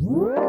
What's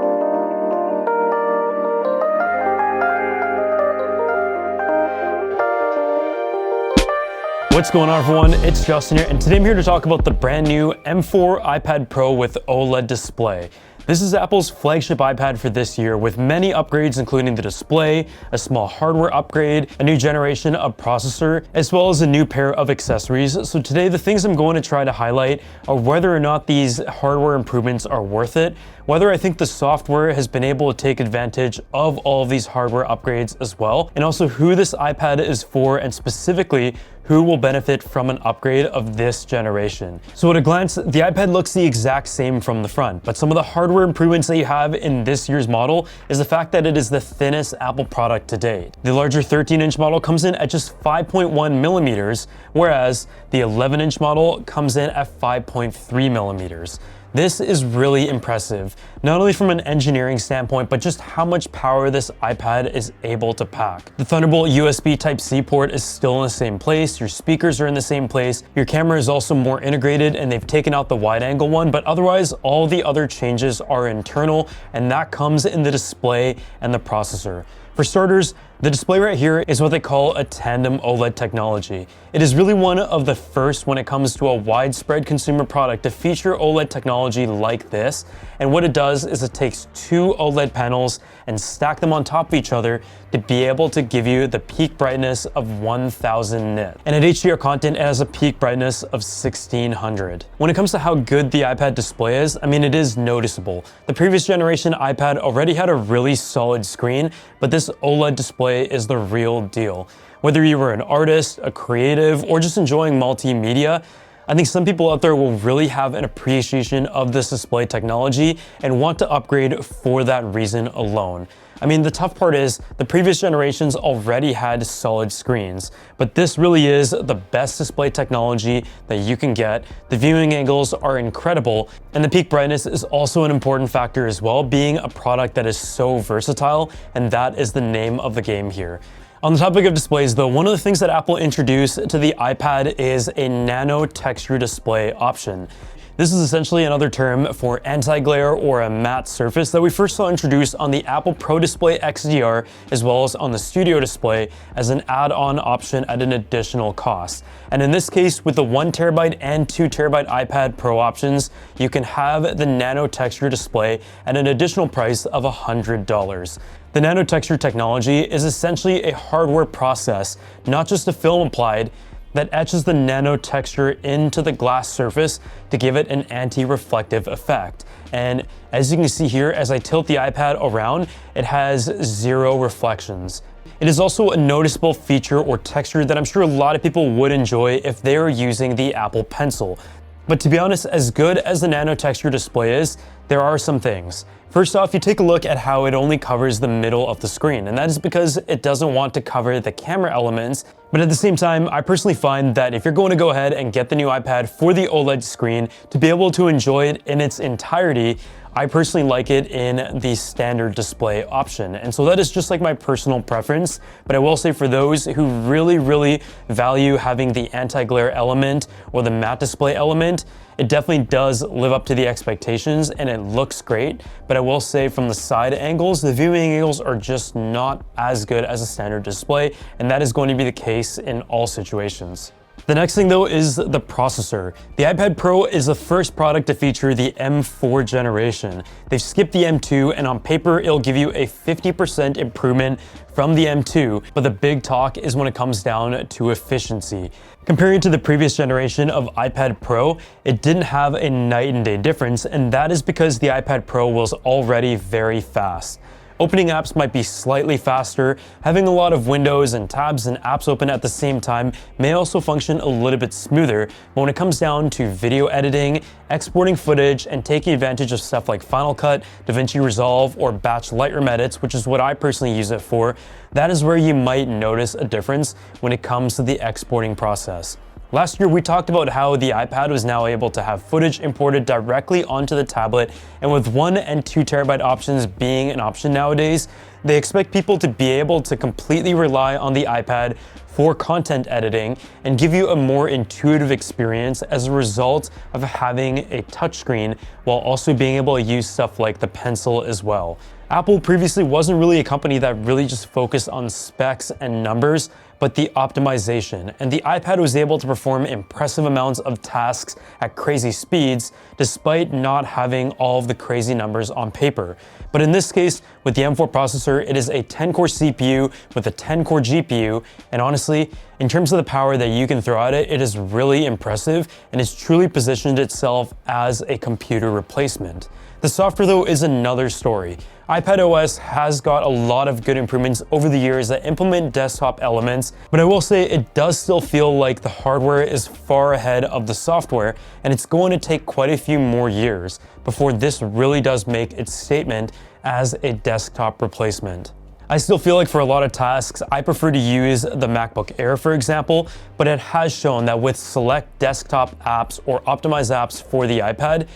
going on, everyone? It's Justin here, and today I'm here to talk about the brand new M4 iPad Pro with OLED display. This is Apple's flagship iPad for this year, with many upgrades including the display, a small hardware upgrade, a new generation of processor, as well as a new pair of accessories. So today the things I'm going to try to highlight are whether or not these hardware improvements are worth it, whether I think the software has been able to take advantage of all of these hardware upgrades as well, and also who this iPad is for, and specifically who will benefit from an upgrade of this generation. So at a glance, the iPad looks the exact same from the front, but some of the hardware improvements that you have in this year's model is the fact that it is the thinnest Apple product to date. The larger 13-inch model comes in at just 5.1 millimeters, whereas the 11-inch model comes in at 5.3 millimeters. This is really impressive, not only from an engineering standpoint, but just how much power this iPad is able to pack. The Thunderbolt USB Type-C port is still in the same place, your speakers are in the same place, your camera is also more integrated and they've taken out the wide-angle one, but otherwise all the other changes are internal, and that comes in the display and the processor. For starters, the display right here is what they call a tandem OLED technology. It is really one of the first when it comes to a widespread consumer product to feature OLED technology like this. And what it does is it takes two OLED panels and stack them on top of each other to be able to give you the peak brightness of 1000 nit. And at HDR content, it has a peak brightness of 1600. When it comes to how good the iPad display is, I mean, it is noticeable. The previous generation iPad already had a really solid screen, but this OLED display is the real deal. Whether you were an artist, a creative, or just enjoying multimedia, I think some people out there will really have an appreciation of this display technology and want to upgrade for that reason alone. I mean, the tough part is the previous generations already had solid screens, but this really is the best display technology that you can get. The viewing angles are incredible, and the peak brightness is also an important factor as well, being a product that is so versatile, and that is the name of the game here. On the topic of displays though, one of the things that Apple introduced to the iPad is a nano texture display option. This is essentially another term for anti-glare or a matte surface that we first saw introduced on the Apple Pro Display XDR as well as on the Studio Display as an add-on option at an additional cost. And in this case, with the 1TB and 2TB iPad Pro options, you can have the nano texture display at an additional price of $100. The nano texture technology is essentially a hardware process, not just a film applied, that etches the nano texture into the glass surface to give it an anti-reflective effect. And as you can see here, as I tilt the iPad around, it has zero reflections. It is also a noticeable feature or texture that I'm sure a lot of people would enjoy if they were using the Apple Pencil. But to be honest, as good as the nano texture display is, there are some things. First off, you take a look at how it only covers the middle of the screen, and that is because it doesn't want to cover the camera elements. But at the same time, I personally find that if you're going to go ahead and get the new iPad for the OLED screen to be able to enjoy it in its entirety, I personally like it in the standard display option. And so that is just like my personal preference, but I will say for those who really value having the anti-glare element or the matte display element, it definitely does live up to the expectations and it looks great. But I will say from the side angles, the viewing angles are just not as good as a standard display, and that is going to be the case in all situations. The next thing though is the processor. The iPad Pro is the first product to feature the M4 generation. They've skipped the M2, and on paper it'll give you a 50% improvement from the M2, but the big talk is when it comes down to efficiency. Comparing to the previous generation of iPad Pro, it didn't have a night and day difference, and that is because the iPad Pro was already very fast. Opening apps might be slightly faster. Having a lot of windows and tabs and apps open at the same time may also function a little bit smoother, but when it comes down to video editing, exporting footage, and taking advantage of stuff like Final Cut, DaVinci Resolve, or batch Lightroom edits, which is what I personally use it for, that is where you might notice a difference when it comes to the exporting process. Last year, we talked about how the iPad was now able to have footage imported directly onto the tablet, and with 1 and 2 terabyte options being an option nowadays, They expect people to be able to completely rely on the iPad for content editing and give you a more intuitive experience as a result of having a touchscreen while also being able to use stuff like the pencil as well. Apple previously wasn't really a company that really just focused on specs and numbers, but the optimization. And the iPad was able to perform impressive amounts of tasks at crazy speeds, despite not having all of the crazy numbers on paper. But in this case, with the M4 processor, it is a 10-core CPU with a 10-core GPU, and honestly, in terms of the power that you can throw at it, it is really impressive, and it's truly positioned itself as a computer replacement. The software though is another story. iPadOS has got a lot of good improvements over the years that implement desktop elements, but I will say it does still feel like the hardware is far ahead of the software, and it's going to take quite a few more years before this really does make its statement as a desktop replacement. I still feel like for a lot of tasks, I prefer to use the MacBook Air, for example, but it has shown that with select desktop apps or optimized apps for the iPad,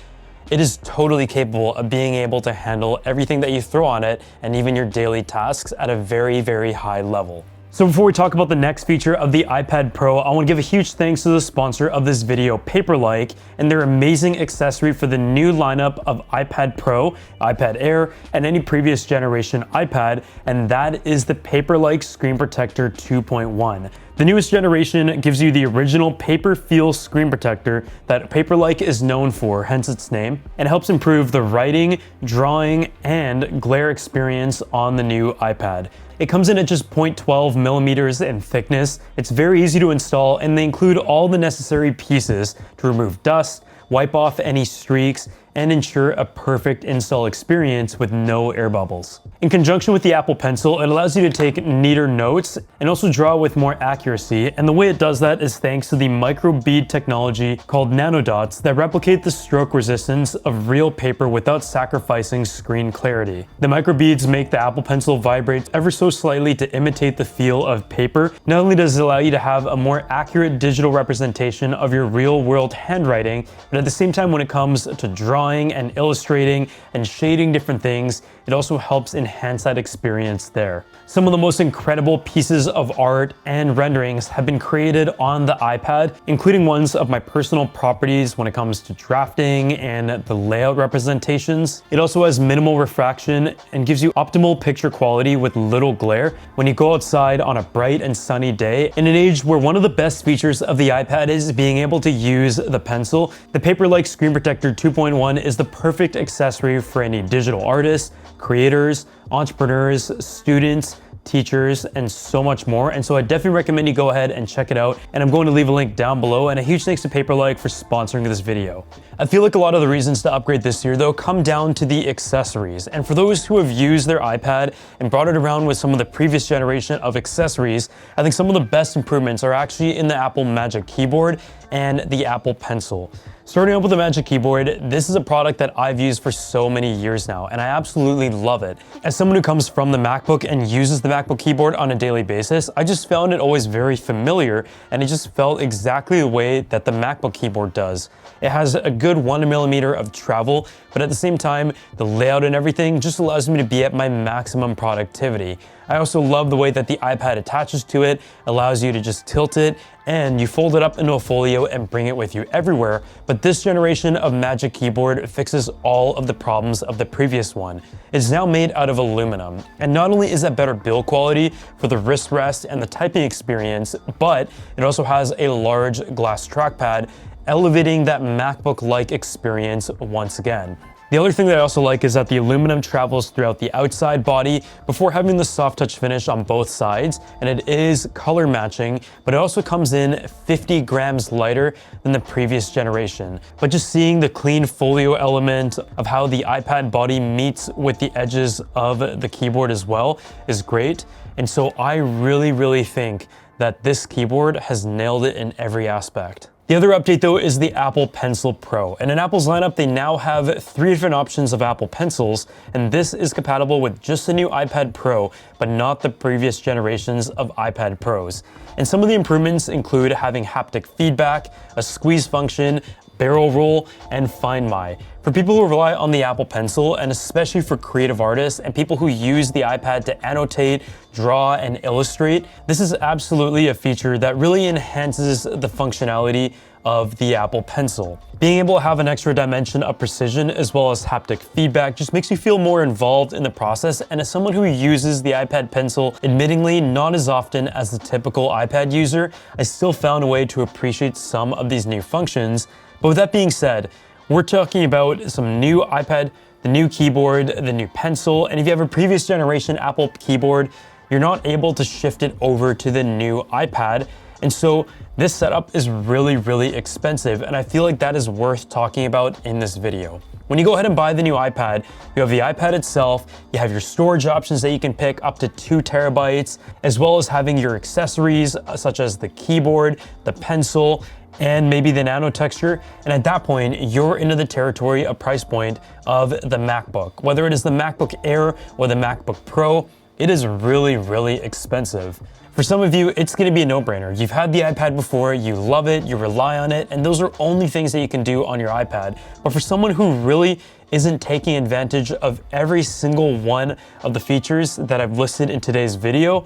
it is totally capable of being able to handle everything that you throw on it and even your daily tasks at a very, very high level. So before we talk about the next feature of the iPad Pro, I want to give a huge thanks to the sponsor of this video, Paperlike, and their amazing accessory for the new lineup of iPad Pro, iPad Air, and any previous generation iPad, and that is the Paperlike Screen Protector 2.1. The newest generation gives you the original paper feel screen protector that Paperlike is known for, hence its name, and helps improve the writing, drawing, and glare experience on the new iPad. It comes in at just 0.12 millimeters in thickness. It's very easy to install, and they include all the necessary pieces to remove dust, wipe off any streaks, and ensure a perfect install experience with no air bubbles. In conjunction with the Apple Pencil, it allows you to take neater notes and also draw with more accuracy, and the way it does that is thanks to the micro bead technology called nanodots that replicate the stroke resistance of real paper without sacrificing screen clarity. The micro beads make the Apple Pencil vibrate ever so slightly to imitate the feel of paper. Not only does it allow you to have a more accurate digital representation of your real-world handwriting, but at the same time when it comes to drawing and illustrating and shading different things, it also helps enhance that experience there. Some of the most incredible pieces of art and renderings have been created on the iPad, including ones of my personal properties when it comes to drafting and the layout representations. It also has minimal refraction and gives you optimal picture quality with little glare when you go outside on a bright and sunny day. In an age where one of the best features of the iPad is being able to use the pencil, the Paperlike Screen Protector 2.1 is the perfect accessory for any digital artists, creators, entrepreneurs, students, teachers, and so much more. And so I definitely recommend you go ahead and check it out. And I'm going to leave a link down below, and a huge thanks to Paperlike for sponsoring this video. I feel like a lot of the reasons to upgrade this year though come down to the accessories. And for those who have used their iPad and brought it around with some of the previous generation of accessories, I think some of the best improvements are actually in the Apple Magic Keyboard and the Apple Pencil. Starting out with the Magic Keyboard, this is a product that I've used for so many years now, and I absolutely love it. As someone who comes from the MacBook and uses the MacBook keyboard on a daily basis, I just found it always very familiar, and it just felt exactly the way that the MacBook keyboard does. It has a good 1 millimeter of travel, but at the same time, the layout and everything just allows me to be at my maximum productivity. I also love the way that the iPad attaches to it, allows you to just tilt it, and you fold it up into a folio and bring it with you everywhere. But this generation of Magic Keyboard fixes all of the problems of the previous one. It's now made out of aluminum, and not only is that better build quality for the wrist rest and the typing experience, but it also has a large glass trackpad, elevating that MacBook-like experience once again. The other thing that I also like is that the aluminum travels throughout the outside body before having the soft touch finish on both sides, and it is color matching, but it also comes in 50 grams lighter than the previous generation. But just seeing the clean folio element of how the iPad body meets with the edges of the keyboard as well is great. And so I really think that this keyboard has nailed it in every aspect. The other update though is the Apple Pencil Pro, and in Apple's lineup they now have 3 different options of Apple Pencils, and this is compatible with just the new iPad Pro, but not the previous generations of iPad Pros. And some of the improvements include having haptic feedback, a squeeze function, barrel roll, and Find My. For people who rely on the Apple Pencil, and especially for creative artists and people who use the iPad to annotate, draw, and illustrate, this is absolutely a feature that really enhances the functionality of the Apple Pencil. Being able to have an extra dimension of precision as well as haptic feedback just makes you feel more involved in the process, and as someone who uses the iPad Pencil, admittingly not as often as the typical iPad user, I still found a way to appreciate some of these new functions. But with that being said, we're talking about some new iPad, the new keyboard, the new pencil, and if you have a previous generation Apple keyboard, you're not able to shift it over to the new iPad. And so this setup is really, really expensive, and I feel like that is worth talking about in this video. When you go ahead and buy the new iPad, you have the iPad itself, you have your storage options that you can pick up to 2 terabytes, as well as having your accessories such as the keyboard, the pencil, and maybe the nano texture. And at that point, you're into the territory, a price point of the MacBook. Whether it is the MacBook Air or the MacBook Pro, it is really, really expensive. For some of you, it's gonna be a no-brainer. You've had the iPad before, you love it, you rely on it, and those are only things that you can do on your iPad. But for someone who really isn't taking advantage of every single one of the features that I've listed in today's video,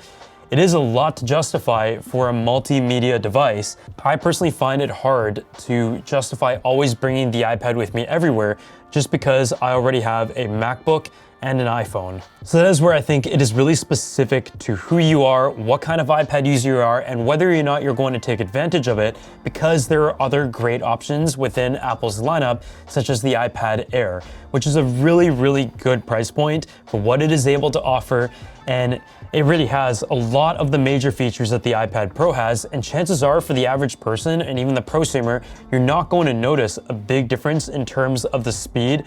it is a lot to justify for a multimedia device. I personally find it hard to justify always bringing the iPad with me everywhere just because I already have a MacBook and an iPhone. So that is where I think it is really specific to who you are, what kind of iPad user you are, and whether or not you're going to take advantage of it, because there are other great options within Apple's lineup, such as the iPad Air, which is a really, really good price point for what it is able to offer. And it really has a lot of the major features that the iPad Pro has, and chances are for the average person and even the prosumer, you're not going to notice a big difference in terms of the speed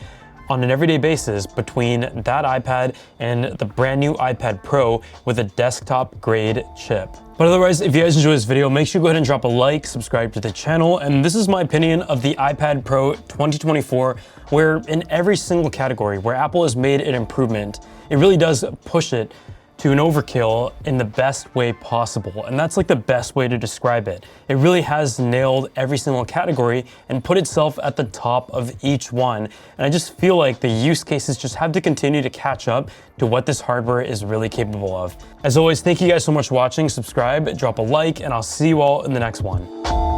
on an everyday basis between that iPad and the brand new iPad Pro with a desktop grade chip. But otherwise, if you guys enjoyed this video, make sure you go ahead and drop a like, subscribe to the channel, and this is my opinion of the iPad Pro 2024, where in every single category where Apple has made an improvement, it really does push it to an overkill in the best way possible. And that's like the best way to describe it. It really has nailed every single category and put itself at the top of each one. And I just feel like the use cases just have to continue to catch up to what this hardware is really capable of. As always, thank you guys so much for watching. Subscribe, drop a like, and I'll see you all in the next one.